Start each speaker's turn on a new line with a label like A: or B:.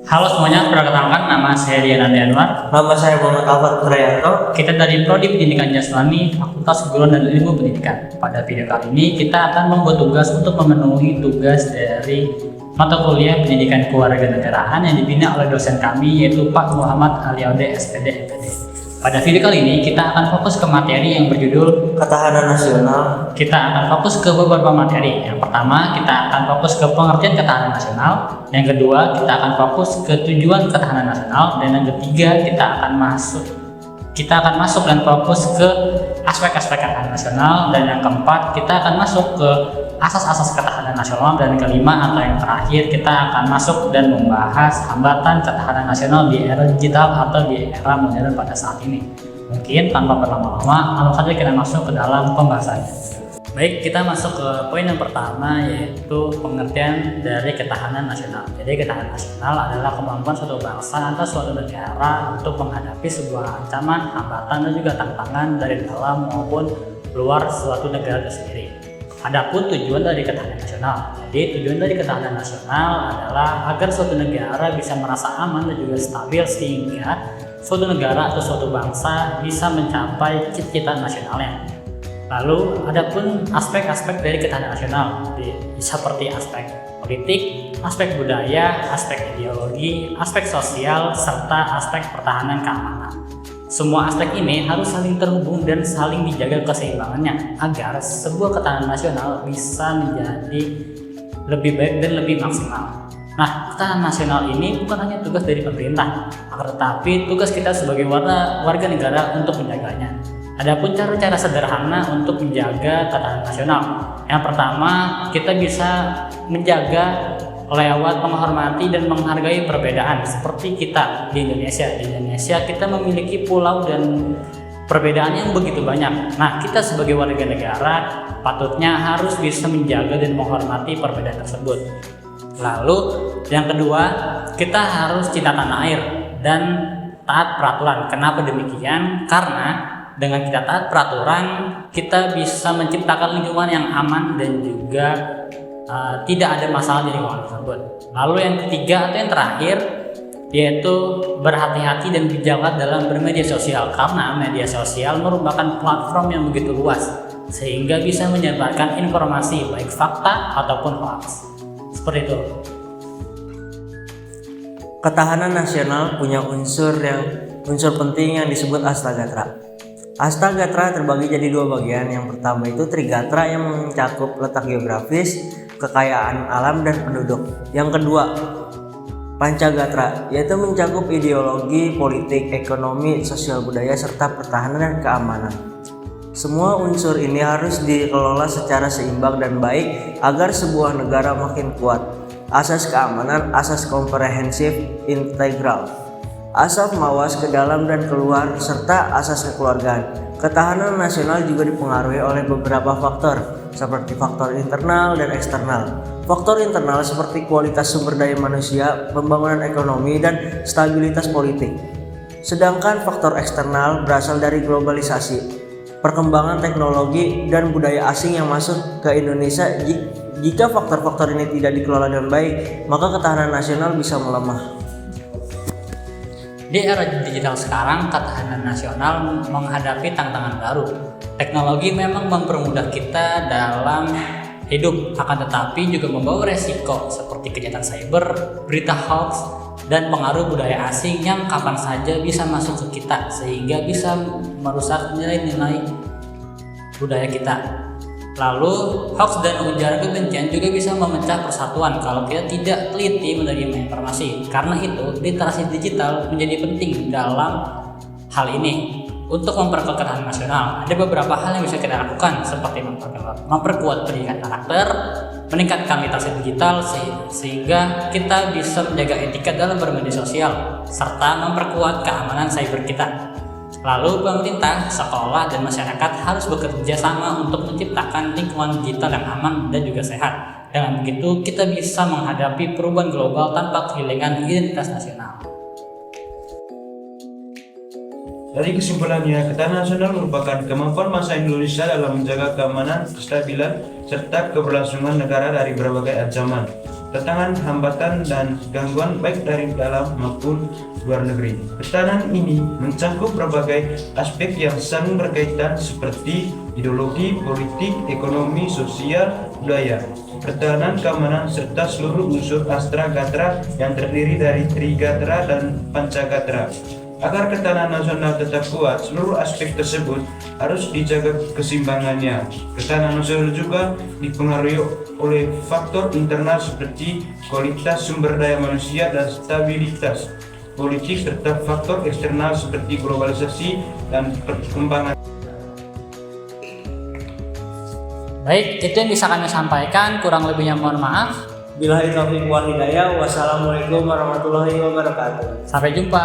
A: Halo semuanya, perkenalkan nama saya Dian Andi Anwar.
B: Nama saya Muhammad Alfar Trianto.
A: Kita dari Prodi Pendidikan Islami, Fakultas Keguruan dan Ilmu Pendidikan. Pada video kali ini kita akan membuat tugas untuk memenuhi tugas dari mata kuliah Pendidikan Kewarganegaraan yang dibina oleh dosen kami yaitu Pak Muhammad Aliaude SPD MPD. Pada video kali ini kita akan fokus ke materi yang berjudul
B: Ketahanan Nasional.
A: Kita akan fokus ke beberapa materi. Yang pertama, kita akan fokus ke pengertian ketahanan nasional. Yang kedua, kita akan fokus ke tujuan ketahanan nasional. Dan yang ketiga, kita akan masuk dan fokus ke aspek-aspek ketahanan nasional. Dan yang keempat, kita akan masuk ke asas-asas ketahanan nasional. Dan yang kelima atau yang terakhir, kita akan masuk dan membahas hambatan ketahanan nasional di era digital atau di era modern pada saat ini. Mungkin tanpa berlama-lama, langsung saja kita masuk ke dalam pembahasannya. Baik, kita masuk ke poin yang pertama, yaitu pengertian dari ketahanan nasional. Jadi ketahanan nasional adalah kemampuan suatu bangsa atau suatu negara untuk menghadapi sebuah ancaman, hambatan, dan juga tantangan dari dalam maupun luar suatu negara itu sendiri. Adapun tujuan dari ketahanan nasional. Jadi tujuan dari ketahanan nasional adalah agar suatu negara bisa merasa aman dan juga stabil sehingga suatu negara atau suatu bangsa bisa mencapai cita-cita nasionalnya. Lalu adapun aspek-aspek dari ketahanan nasional seperti aspek politik, aspek budaya, aspek ideologi, aspek sosial, serta aspek pertahanan keamanan. Semua aspek ini harus saling terhubung dan saling dijaga keseimbangannya agar sebuah ketahanan nasional bisa menjadi lebih baik dan lebih maksimal. Nah, ketahanan nasional ini bukan hanya tugas dari pemerintah, tetapi tugas kita sebagai warga negara untuk menjaganya. Adapun cara-cara sederhana untuk menjaga ketahanan nasional. Yang pertama, kita bisa menjaga lewat menghormati dan menghargai perbedaan seperti kita di Indonesia. Di Indonesia kita memiliki pulau dan perbedaan yang begitu banyak. Nah, kita sebagai warga negara patutnya harus bisa menjaga dan menghormati perbedaan tersebut. Lalu yang kedua, kita harus cinta tanah air dan taat peraturan. Kenapa demikian? Karena dengan kita taat peraturan, kita bisa menciptakan lingkungan yang aman dan juga tidak ada masalah di lingkungan tersebut. Lalu yang ketiga atau yang terakhir, yaitu berhati-hati dan bijak dalam bermedia sosial, karena media sosial merupakan platform yang begitu luas sehingga bisa menyebarkan informasi baik fakta ataupun hoax. Seperti itu.
B: Ketahanan nasional punya unsur penting yang disebut Astagatra. Astagatra terbagi jadi dua bagian. Yang pertama itu Trigatra yang mencakup letak geografis, kekayaan alam, dan penduduk. Yang kedua Pancagatra, yaitu mencakup ideologi, politik, ekonomi, sosial budaya, serta pertahanan dan keamanan. Semua unsur ini harus dikelola secara seimbang dan baik agar sebuah negara makin kuat. Asas keamanan, asas komprehensif integral, asas mawas ke dalam dan keluar, serta asas kekeluargaan. Ketahanan nasional juga dipengaruhi oleh beberapa faktor, seperti faktor internal dan eksternal. Faktor internal seperti kualitas sumber daya manusia, pembangunan ekonomi, dan stabilitas politik. Sedangkan faktor eksternal berasal dari globalisasi, perkembangan teknologi, dan budaya asing yang masuk ke Indonesia. Jika faktor-faktor ini tidak dikelola dengan baik, maka ketahanan nasional bisa melemah.
A: Di era digital sekarang, ketahanan nasional menghadapi tantangan baru. Teknologi memang mempermudah kita dalam hidup, akan tetapi juga membawa resiko seperti kejahatan cyber, berita hoax, dan pengaruh budaya asing yang kapan saja bisa masuk ke kita sehingga bisa merusak nilai-nilai budaya kita. Lalu, hoax dan ujaran kebencian juga bisa memecah persatuan kalau kita tidak teliti menerima informasi. Karena itu, literasi digital menjadi penting dalam hal ini. Untuk memperkuat ketahanan nasional, ada beberapa hal yang bisa kita lakukan seperti memperkuat pendidikan karakter, meningkatkan literasi digital sehingga kita bisa menjaga etika dalam bermedia sosial, serta memperkuat keamanan cyber kita. Lalu pemerintah, sekolah, dan masyarakat harus bekerja sama untuk menciptakan lingkungan digital yang aman dan juga sehat. Dengan begitu, kita bisa menghadapi perubahan global tanpa kehilangan identitas nasional.
C: Dari kesimpulannya, ketahanan nasional merupakan kemampuan bangsa Indonesia dalam menjaga keamanan, kestabilan, serta keberlangsungan negara dari berbagai ancaman. tantangan, hambatan, dan gangguan baik dari dalam maupun luar negeri. Ketahanan ini mencakup berbagai aspek yang saling berkaitan seperti ideologi, politik, ekonomi, sosial, budaya, pertahanan, keamanan, serta seluruh unsur Astragatra yang terdiri dari Trigatra dan Pancagatra. Agar ketahanan nasional tetap kuat, seluruh aspek tersebut harus dijaga keseimbangannya. Ketahanan nasional juga dipengaruhi oleh faktor internal seperti kualitas sumber daya manusia dan stabilitas politik, serta faktor eksternal seperti globalisasi dan perkembangan.
A: Baik, itu yang bisa kami sampaikan, kurang lebihnya mohon maaf.
B: Billahi taufiq wal hidayah. Wassalamualaikum warahmatullahi wabarakatuh.
A: Sampai jumpa.